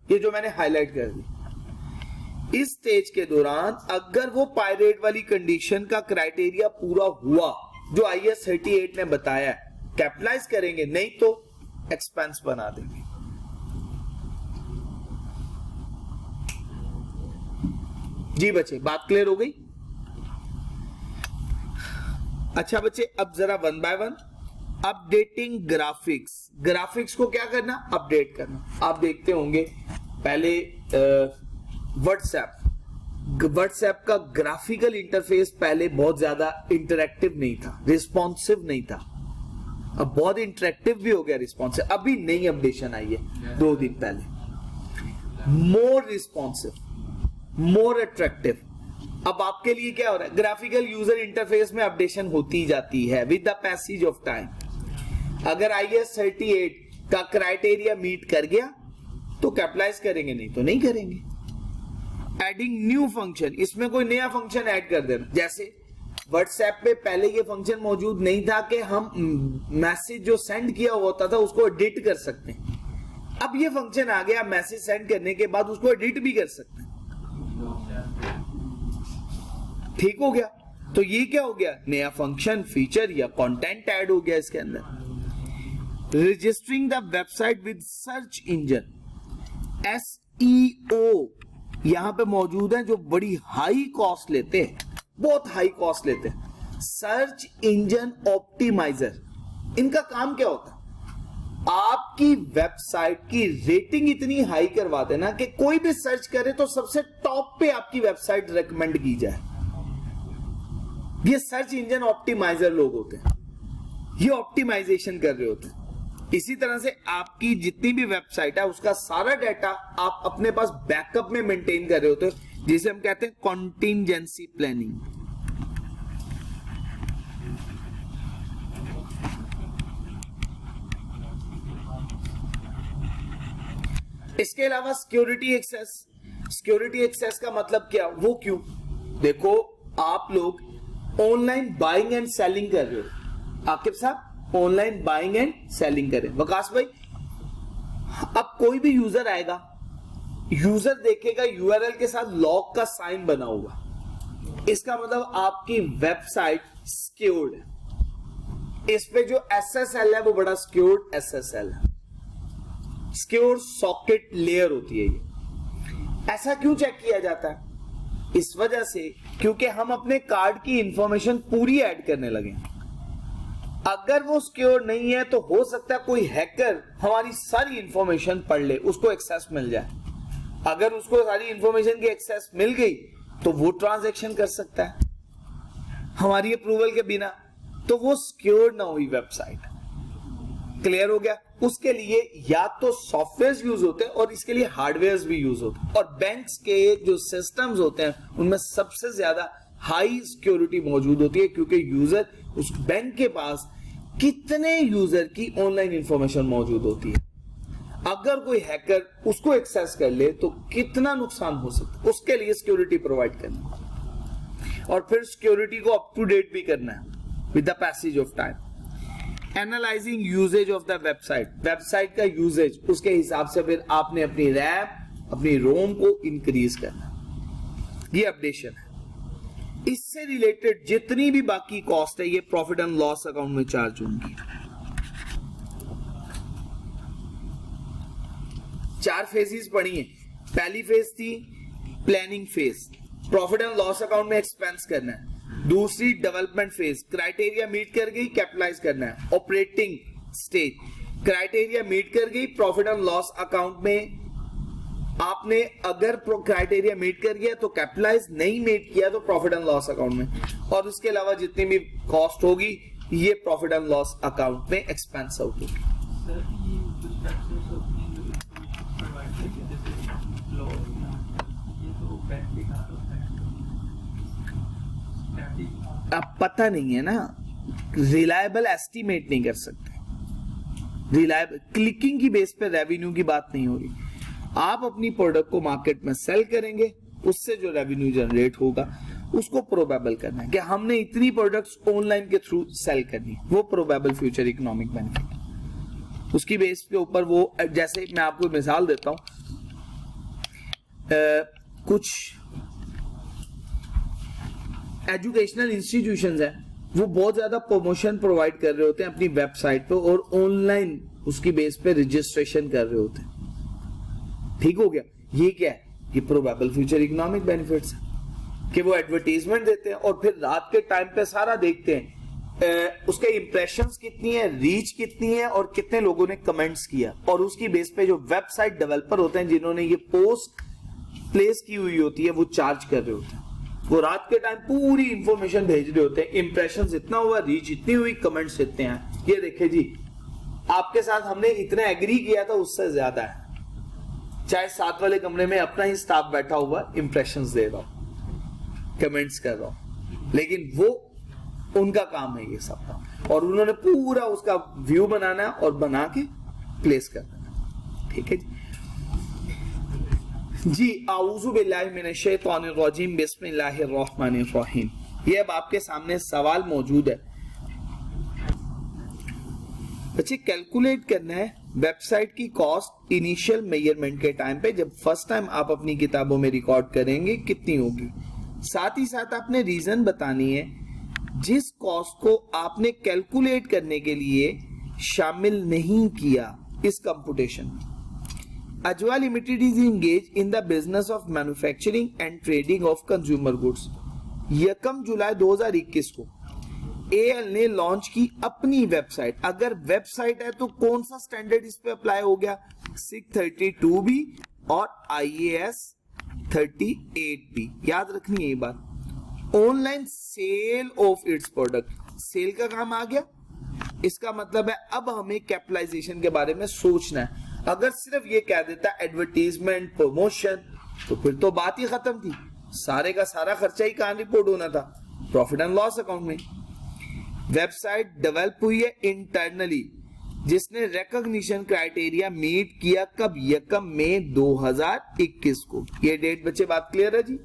Speaker 1: ये जो मैंने हाईलाइट कर दी। इस स्टेज के दौरान अगर वो पायरेट वाली कंडीशन का क्राइटेरिया पूरा हुआ जो IAS 38 ने बताया, कैपिटलाइज करेंगे, नहीं तो एक्सपेंस बना देंगे। जी बच्चे, बात क्लियर हो गई? अच्छा बच्चे, अब जरा one by one, updating graphics. Graphics को क्या करना, अपडेट करना। आप देखते होंगे पहले व्हाट्सएप का ग्राफिकल इंटरफेस पहले बहुत ज्यादा इंटरैक्टिव नहीं था, रिस्पॉन्सिव नहीं था। अब बहुत इंटरैक्टिव भी हो गया, रिस्पॉन्सिव। अभी नई अपडेशन आई है 2 दिन पहले, मोर रिस्पॉन्सिव, मोर अट्रैक्टिव। अब आपके लिए क्या हो रहा है, ग्राफिकल यूजर इंटरफेस में अपडेशन होती जाती है with the passage of time. अगर IAS 38 का क्राइटेरिया मीट कर गया तो कैपिटलाइज करेंगे, नहीं तो नहीं करेंगे। एडिंग न्यू फंक्शन, इसमें कोई नया फंक्शन ऐड कर देना। जैसे व्हाट्सएप पे पहले ये फंक्शन मौजूद नहीं था कि हम मैसेज जो सेंड किया होता था उसको एडिट कर सकते हैं। अब ये फंक्शन आ गया, मैसेज सेंड करने के बाद उसको एडिट भी कर सकते हैं। ठीक हो गया, तो ये क्या हो गया, नया फंक्शन, फीचर या कंटेंट ऐड हो गया इसके अंदर। Registering the website with search engine, SEO यहां पे मौजूद है, जो बड़ी हाई कॉस्ट लेते हैं, बहुत हाई कॉस्ट लेते हैं। सर्च इंजन ऑप्टिमाइजर, इनका काम क्या होता है, आपकी वेबसाइट की रेटिंग इतनी हाई करवा देना कि कोई भी सर्च करे तो सबसे टॉप पे आपकी वेबसाइट रेकमेंड की जाए। ये सर्च इंजन ऑप्टिमाइजर लोग होते हैं, ये ऑप्टिमाइजेशन कर रहे होते हैं। इसी तरह से आपकी जितनी भी वेबसाइट है उसका सारा डाटा आप अपने पास बैकअप में मेंटेन कर रहे होते हो, जिसे हम कहते हैं कॉन्टिजेंसी प्लानिंग। इसके अलावा सिक्योरिटी एक्सेस। सिक्योरिटी एक्सेस का मतलब क्या, वो क्यों, देखो आप लोग ऑनलाइन बाइंग एंड सेलिंग कर रहे हो, आकिब साहब ऑनलाइन बाइंग एंड सेलिंग कर रहे हैं। वकास भाई, अब कोई भी यूजर आएगा, यूजर देखेगा URL के साथ लॉक का साइन बना हुआ, इसका मतलब आपकी वेबसाइट सिक्योर्ड है। इस पे जो SSL है वो बड़ा सिक्योर्ड SSL है, सिक्योर सॉकेट लेयर होती है ये। ऐसा क्यों चेक किया जाता है, इस वजह से क्योंकि हम अपने कार्ड की इंफॉर्मेशन पूरी ऐड करने लगे। अगर वो सिक्योर नहीं है तो हो सकता है कोई हैकर हमारी सारी इंफॉर्मेशन पढ़ ले, उसको एक्सेस मिल जाए। अगर उसको सारी इंफॉर्मेशन की एक्सेस मिल गई तो वो ट्रांजैक्शन कर सकता है हमारी अप्रूवल के बिना, तो वो सिक्योर ना हुई वेबसाइट। क्लियर हो गया? उसके लिए या तो सॉफ्टवेयर यूज होते हैं और इसके लिए हार्डवेयर भी यूज होते हैं। और बैंक्स के जो सिस्टम्स होते हैं उनमें सबसे ज्यादा हाई सिक्योरिटी मौजूद होती है, क्योंकि यूजर उस बैंक के पास कितने यूजर की ऑनलाइन इंफॉर्मेशन मौजूद होती है। अगर कोई हैकर उसको एक्सेस कर ले तो कितना नुकसान हो सकता है। उसके लिए सिक्योरिटी प्रोवाइड करना और फिर सिक्योरिटी को अप टू डेट भी करना है with the passage of time. Analysing usage of the website का यूजेज, उसके हिसाब से फिर आपने अपनी रैम अपनी रोम को इंक्रीज करना। ये अपडेशन है। इससे रिलेटेड जितनी भी बाकी कॉस्ट है ये प्रॉफिट एंड लॉस अकाउंट में चार्ज होंगी। 4 फेजेस पढ़ी है। पहली फेज थी planning phase, profit and loss account में एक्सपेंस करना है। दूसरी डेवलपमेंट फेज, क्राइटेरिया मीट कर गई कैपिटलाइज करना है। ऑपरेटिंग स्टेज, क्राइटेरिया मीट कर गई प्रॉफिट एंड लॉस अकाउंट में आपने अगर क्राइटेरिया मीट कर गया तो कैपिटलाइज, नहीं मीट किया तो प्रॉफिट एंड लॉस अकाउंट में। और उसके अलावा जितनी भी कॉस्ट होगी ये प्रॉफिट एंड लॉस अकाउंट में एक्सपेंस आउट होगी। अब पता नहीं है ना, रिलायबल एस्टिमेट नहीं कर सकते। रिलायबल क्लिकिंग की बेस पे रेवेन्यू की बात नहीं हो रही। आप अपनी प्रोडक्ट को मार्केट में सेल करेंगे, उससे जो रेवेन्यू जनरेट होगा उसको प्रोबेबल करना है कि हमने इतनी प्रोडक्ट्स ऑनलाइन के थ्रू सेल करनी, वो प्रोबेबल फ्यूचर इकोनॉमिक बेनिफिट। उसकी बेस के ऊपर वो, जैसे मैं आपको मिसाल देता हूं, कुछ एजुकेशनल इंस्टीट्यूशंस हैं वो बहुत ज्यादा प्रमोशन प्रोवाइड कर रहे होते हैं अपनी वेबसाइट पे और ऑनलाइन उसकी बेस पे रजिस्ट्रेशन कर रहे होते हैं। ठीक हो गया? ये क्या है? ये प्रोबेबल फ्यूचर इकोनॉमिक बेनिफिट्स है कि वो एडवर्टाइजमेंट देते हैं और फिर रात के टाइम पे सारा देखते हैं उसके इंप्रेशंस कितनी है, रीच कितनी है और कितने लोगों ने कमेंट्स किया। और उसकी बेस पे जो वेबसाइट डेवलपर होते हैं जिन्होंने ये पोस्ट प्लेस की हुई होती है वो चार्ज कर रहे होते हैं। वो रात के टाइम पूरी इंफॉर्मेशन भेज रहे होते हैं, इंप्रेशंस इतना हुआ, रीच इतनी हुई, कमेंट्स इतने हैं, ये देखे जी आपके साथ हमने इतना एग्री किया था उससे ज्यादा है। चाहे साथ वाले कमरे में अपना ही स्टाफ बैठा हुआ इंप्रेशंस दे रहा हूं, कमेंट्स कर रहा हूं, लेकिन वो उनका काम है ये सब का। और उन्होंने पूरा उसका व्यू बनाना और बना के प्लेस कर देना। ठीक है जी। आऊज़ु बिल्लाहि मिनश शैतानिर रजीम, बिस्मिल्लाहिर रहमानिर रहीम। ये अब आपके सामने सवाल मौजूद है बच्चे। कैलकुलेट करना है वेबसाइट की कॉस्ट इनिशियल मेजरमेंट के टाइम पे, जब फर्स्ट टाइम आप अपनी किताबों में रिकॉर्ड करेंगे कितनी होगी। साथ ही साथ आपने रीजन बतानी है जिस कॉस्ट को आपने कैलकुलेट करने के लिए शामिल नहीं किया इस कंप्यूटेशन में। अजवा limited is engage in the business of manufacturing and trading of consumer goods. 1 जुलाई 2021 को एएल ने लॉन्च की अपनी वेबसाइट। अगर वेबसाइट है तो कौन सा स्टैंडर्ड इस पे अप्लाई हो गया? 632B और IAS 38B। याद रखनी है ये बात। Online sale of its product, sale का काम आ गया। इसका मतलब है अब हमें कैपिटलाइजेशन के बारे में सोचना है। अगर सिर्फ ये कह देता एडवर्टीजमेंट प्रमोशन तो फिर तो बात ही खत्म थी, सारे का सारा खर्चा ही कहां रिपोर्ट होना था? प्रॉफिट एंड लॉस अकाउंट में। वेबसाइट डेवलप हुई है इंटरनली, जिसने रिकॉग्निशन क्राइटेरिया मीट किया कब? 1 मई 2021 को। ये डेट बच्चे बात क्लियर है जी।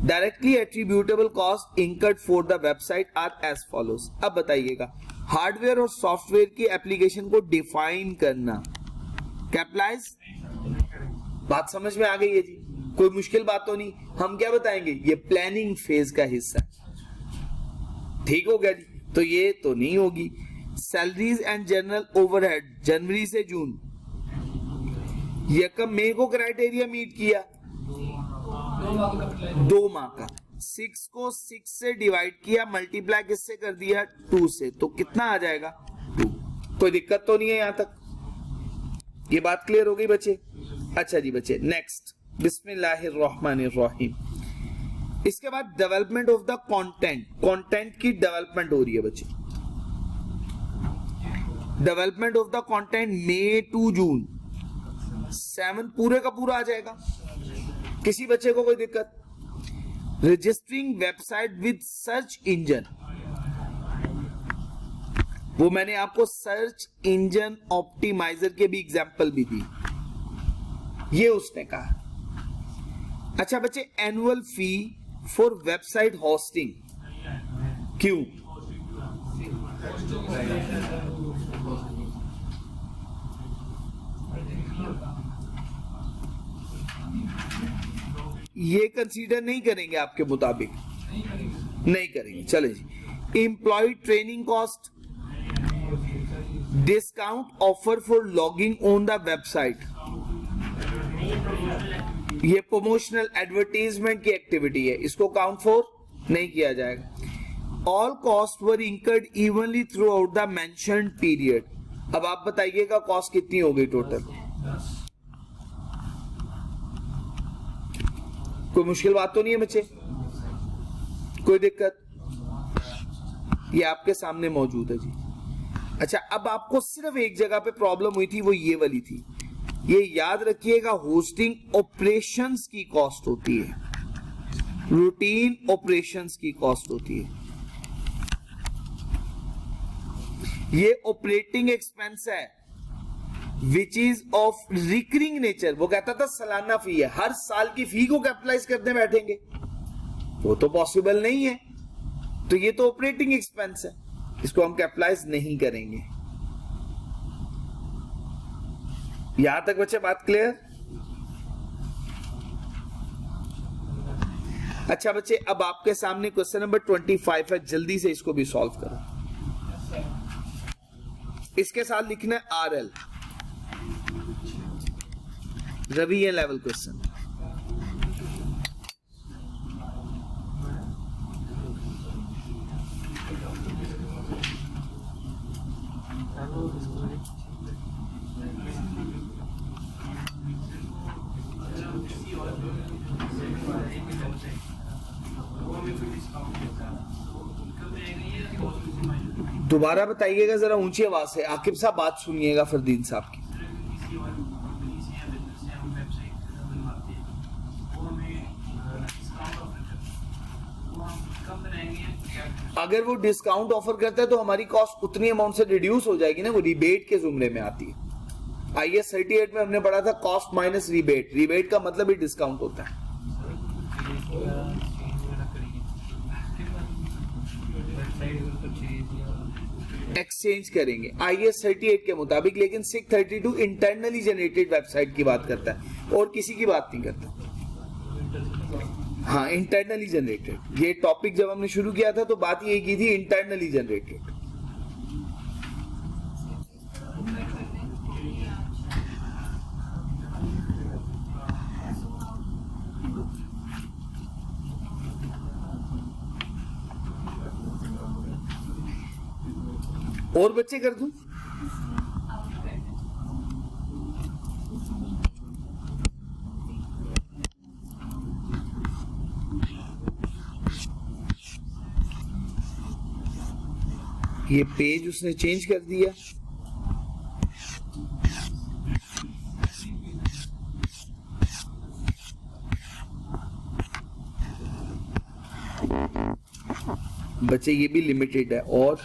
Speaker 1: Directly attributable cost incurred for the website are as follows. अब बताइएगा, हार्डवेयर और सॉफ्टवेयर की एप्लीकेशन को डिफाइन करना, कैपिटलाइज। बात समझ में आ गई है जी, कोई मुश्किल बात तो नहीं। हम क्या बताएंगे? ये प्लानिंग फेज का हिस्सा। ठीक हो गया जी, तो ये तो नहीं होगी। सैलरीज एंड जनरल ओवरहेड जनवरी से जून, 1 मई को क्राइटेरिया मीट किया, 2 माह का। 6 को 6 से डिवाइड किया, मल्टीप्लाई किससे कर दिया 2 से, तो कितना आ जाएगा 2। कोई दिक्कत तो नहीं है यहां तक? ये बात क्लियर हो गई बच्चे? अच्छा जी बच्चे, नेक्स्ट बिस्मिल्लाहिर्रहमानिर्रहीम। इसके बाद development of the content, content की डेवलपमेंट हो रही है बच्चे। Development of the content May to June 7 पूरे का पूरा आ जाएगा। किसी बच्चे को कोई दिक्कत? Registering website with search engine, वो मैंने आपको सर्च इंजन ऑप्टिमाइजर के भी एग्जांपल भी दी, ये उसने कहा। अच्छा बच्चे, annual fee for website hosting, क्यों? ये कंसीडर नहीं करेंगे आपके मुताबिक? नहीं करेंगे। चले जी, employ training cost, discount offer for logging on the website, ये प्रमोशनल एडवर्टाइजमेंट की एक्टिविटी है, इसको काउंट फॉर नहीं किया जाएगा। All cost were incurred evenly throughout the mentioned period. अब आप बताइएगा कॉस्ट कितनी हो गई टोटल? कोई मुश्किल बात तो नहीं है बच्चे? कोई दिक्कत? ये आपके सामने मौजूद है जी। अच्छा, अब आपको सिर्फ एक जगह पे प्रॉब्लम हुई थी, वो ये वाली थी। ये याद रखिएगा, होस्टिंग ऑपरेशंस की कॉस्ट होती है, रूटीन ऑपरेशंस की कॉस्ट होती है। ये ऑपरेटिंग एक्सपेंस है which is of recurring nature. वो कहता था सालाना फी है, हर साल की फी को कैपिटलाइज करने बैठेंगे, वो तो पॉसिबल नहीं है। तो ये तो ऑपरेटिंग एक्सपेंस है, इसको हम कैपिटलाइज नहीं करेंगे। यहां तक बच्चे बात क्लियर? अच्छा बच्चे, अब आपके सामने क्वेश्चन नंबर 25 है, जल्दी से इसको भी सॉल्व करो। इसके साथ लिखना है आरएल, रिवीजन लेवल क्वेश्चन। दोबारा बताइएगा जरा ऊंची आवाज से, आकिब साहब बात सुनिएगा फरदीन साहब की। अगर वो डिस्काउंट ऑफर करता है तो हमारी कॉस्ट उतनी अमाउंट से रिड्यूस हो जाएगी ना, वो रिबेट के जुमरे में आती है। IAS 38 में हमने पढ़ा था कॉस्ट माइनस रिबेट, रिबेट का मतलब ही डिस्काउंट होता है। एक्सचेंज करेंगे IAS 38 के मुताबिक, लेकिन 632 इंटरनली जनरेटेड वेबसाइट की बात करता है और किसी की बात नहीं करता। हाँ, इंटरनली जनरेटेड। ये टॉपिक जब हमने शुरू किया था तो बात यही की थी, इंटरनली जनरेटेड। और बच्चे कर दूं? ये पेज उसने चेंज कर दिया। बच्चे ये भी लिमिटेड है, और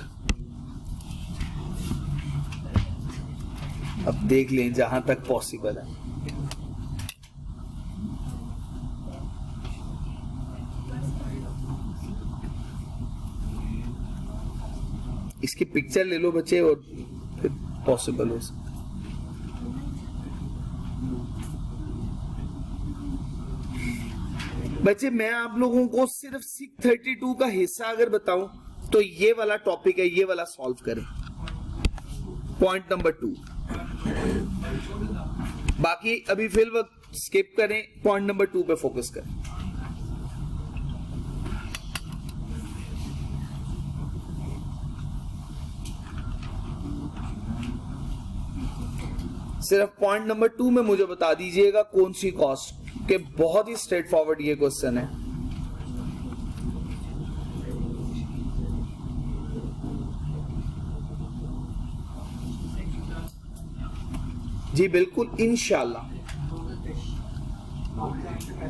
Speaker 1: अब देख लें जहां तक पॉसिबल है। इसकी पिक्चर ले लो बच्चे और फिर पॉसिबल हो सकता। बच्चे मैं आप लोगों को सिर्फ 632 का हिस्सा अगर बताऊं तो ये वाला टॉपिक है, ये वाला सॉल्व करें, पॉइंट नंबर 2। बाकी अभी फिल वक्त स्किप करें, पॉइंट नंबर 2 पे फोकस करें। सिर्फ पॉइंट नंबर 2 में मुझे बता दीजिएगा कौन सी कॉस्ट, के बहुत ही स्ट्रेट फॉरवर्ड ये क्वेश्चन है। जी बिल्कुल, इंशाल्लाह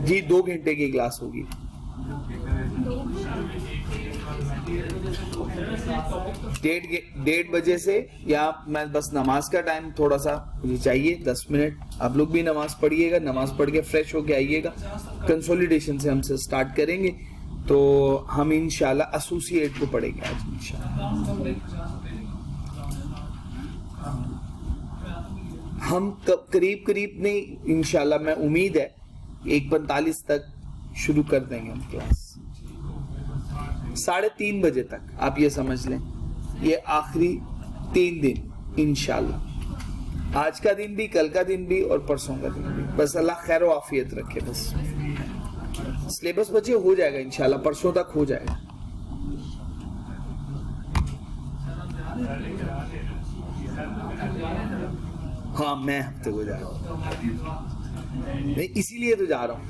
Speaker 1: जी 2 घंटे की क्लास होगी। डेढ़ बजे से, या मैं बस नमाज का टाइम थोड़ा सा मुझे चाहिए 10 मिनट, आप लोग भी नमाज पढ़िएगा, नमाज पढ़ के फ्रेश होके आइएगा। कंसोलिडेशन से हमसे स्टार्ट करेंगे, तो हम इंशाल्लाह एसोसिएट को पढ़ेंगे आज इंशाल्लाह। हम करीब नहीं, इंशाल्लाह मैं उम्मीद है 1:45 तक शुरू कर देंगे हम क्लास, 3:30 बजे तक। आप ये समझ लें, ये आखिरी 3 दिन इंशाल्लाह, आज का दिन भी, कल का दिन भी और परसों का दिन भी। बस अल्लाह खैर व आफियत रखे। बस सिलेबस बच्चे हो जाएगा इंशाल्लाह, परसों तक हो जाएगा। हाँ, मैं हफ्ते को जा रहा हूँ, नहीं इसीलिए तो जा रहा हूँ।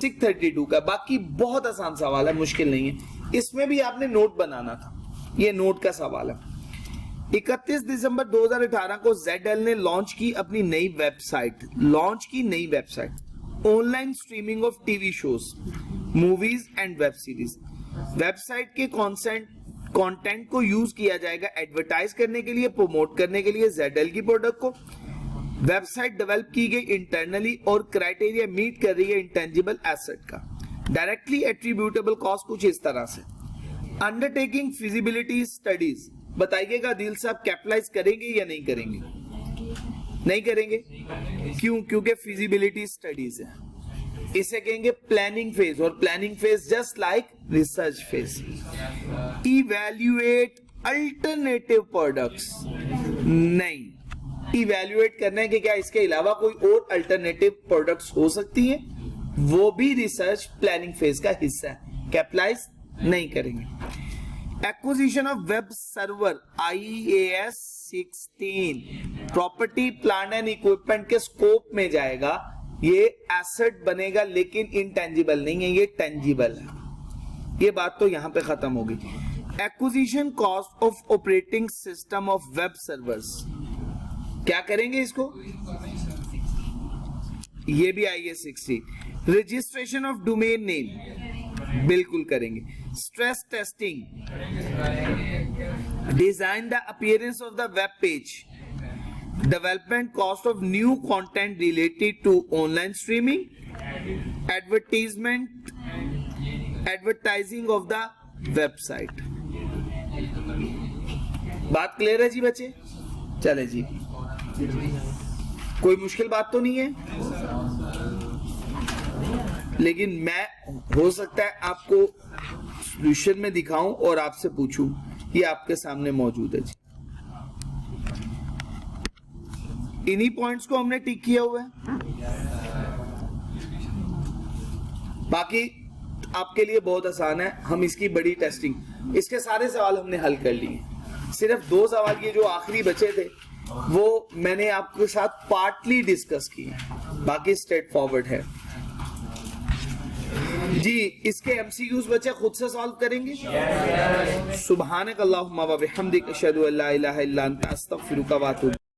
Speaker 1: सिक्स 32 का बाकी बहुत आसान सवाल है, मुश्किल नहीं है। इसमें भी आपने नोट बनाना था, ये नोट का सवाल है। 31 दिसंबर 2018 को ZL ने लॉन्च की अपनी नई website, online streaming of TV shows, movies and web series. Website के कंटेंट को यूज किया जाएगा एडवर्टाइज करने के लिए, प्रमोट करने के लिए ZL की प्रोडक्ट को। वेबसाइट डेवलप की गई इंटरनली और क्राइटेरिया मीट कर रही है इंटेंजिबल एसेट का। डायरेक्टली एट्रीब्यूटेबल कॉस्ट कुछ इस तरह से। अंडरटेकिंग फिजिबिलिटी स्टडीज, बताइएगा दिल साहब कैपिटलाइज करेंगे या नहीं करेंगे? नहीं करेंगे। क्यों? क्योंकि फिजिबिलिटी स्टडीज है। इसे कहेंगे प्लानिंग फेज, और planning phase just like research phase. Evaluate alternative products, नहीं, इवैल्यूएट करना है कि क्या इसके अलावा कोई और अल्टरनेटिव प्रोडक्ट्स हो सकती है, वो भी रिसर्च प्लानिंग फेज का हिस्सा है। कैपिटलाइज नहीं करेंगे। Acquisition of web server IAS 16 property plant and equipment के स्कोप में जाएगा। ये एसेट बनेगा लेकिन इंटेंजिबल नहीं है, ये टेंजिबल है। ये बात तो यहां पे खत्म होगी। Acquisition cost of operating system of web servers, क्या करेंगे इसको? ये भी IAS 16। Registration of domain name, बिल्कुल करेंगे। Stress testing, design the appearance of the web page, development cost of new content related to online streaming, advertising of the website. बात clear है जी बच्चे? चले जी, कोई मुश्किल बात तो नहीं है, लेकिन मैं हो सकता है आपको सॉल्यूशन में दिखाऊं और आपसे पूछूं। ये आपके सामने मौजूद है जी। इन्हीं पॉइंट्स को हमने टिक किया हुआ है। बाकी आपके लिए बहुत आसान है। हम इसकी बड़ी टेस्टिंग, इसके सारे सवाल हमने हल कर लिए। सिर्फ 2 सवाल ये जो आखिरी बचे थे वो मैंने आपके साथ पार्टली डिस्कस किए, बाकी स्ट्रेट फॉरवर्ड है जी। इसके MCQs बच्चे खुद से सॉल्व करेंगे। सुब्हानक अल्लाहुम्मा व बिहम्दिक अशहदु अल्ला इलाहा इल्ला अंता अस्तगफिरुका व अतूबु